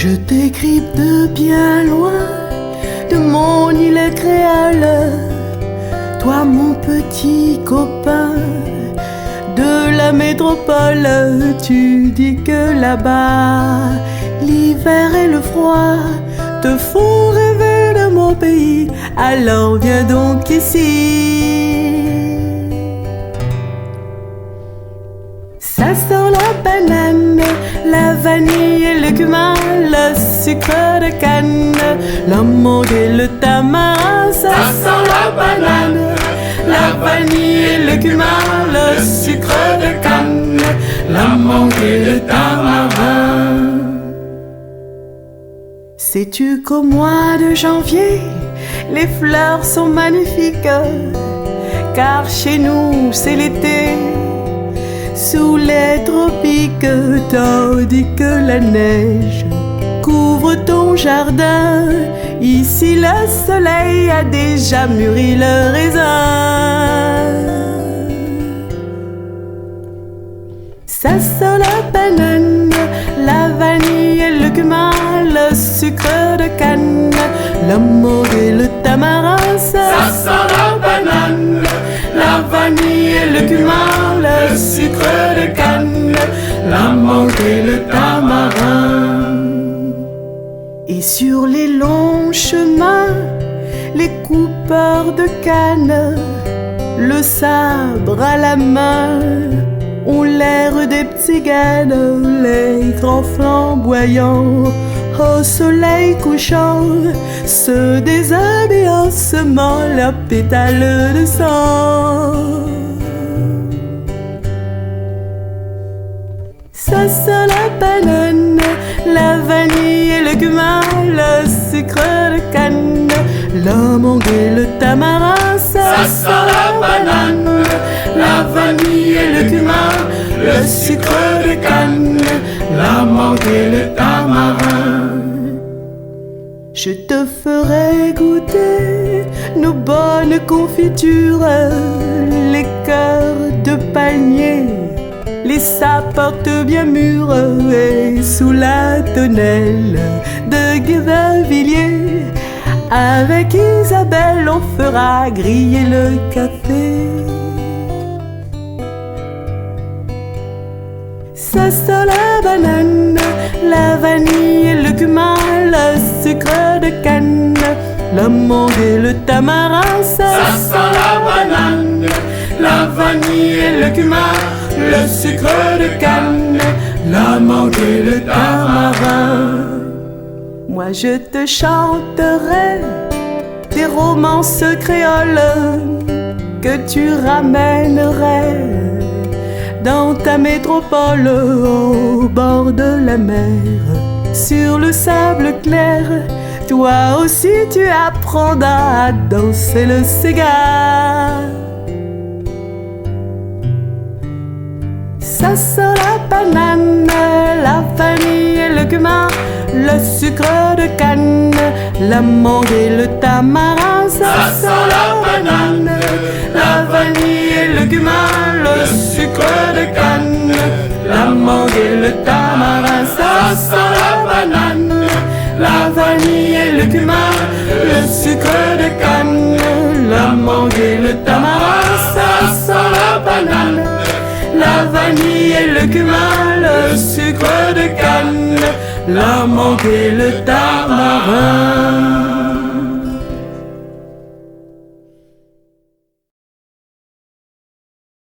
Je t'écris de bien loin, de mon île créole, toi mon petit copain de la métropole. Tu dis que là-bas, l'hiver et le froid te font rêver de mon pays, alors viens donc ici. Ça sent la banane, la vanille et le cumin, le sucre de canne, l'amande et le tamarin. Ça sent la banane, la vanille et le cumin, le sucre de canne, l'amande et le tamarin. Sais-tu qu'au mois de janvier, les fleurs sont magnifiques, car chez nous c'est l'été, sous les tropiques, tandis que la neige couvre ton jardin. Ici le soleil a déjà mûri le raisin. Ça sent la banane, la vanille et le cumin, le sucre de canne, l'amande et le tamarin. Ça sent la banane, la vanille et le cumin, le sucre de canne, l'amande et le tamarin. Et sur les longs chemins, les coupeurs de canne, le sabre à la main, ont l'air des petits gânes, les grands flamboyants au soleil couchant se déshabillent en semant leurs pétales de sang. Ça sent la banane, la vanille et le cumin, le sucre de canne, l'amande et le tamarin. Ça sent la banane, la vanille et le cumin, le sucre de canne, l'amande et le tamarin. Je te ferai goûter nos bonnes confitures, les cœurs de palmier, les sapins bien mûrs, et sous la tonnelle de Guévinvilliers, avec Isabelle on fera griller le café. Ça sent la banane, la vanille et le cumin, le sucre de canne, l'amande et le tamarin. Ça sent la banane, la vanille et le cumin, le sucre de canne, l'amande et le tamarin. Moi je te chanterai des romances créoles que tu ramènerais dans ta métropole, au bord de la mer, sur le sable clair. Toi aussi tu apprendras à danser le cigare. Ça sent la banane, la vanille et le cumin, le sucre de canne, l'amande et le tamarin. Ça sent la banane, la vanille et le cumin, le sucre de canne, l'amande et le tamarin. Ça sent la banane, la vanille et le cumin, le sucre de canne, l'amande et le tamarin. Ça sent la banane, la vanille et le cumin, le sucre de canne, l'amande et le tamarin.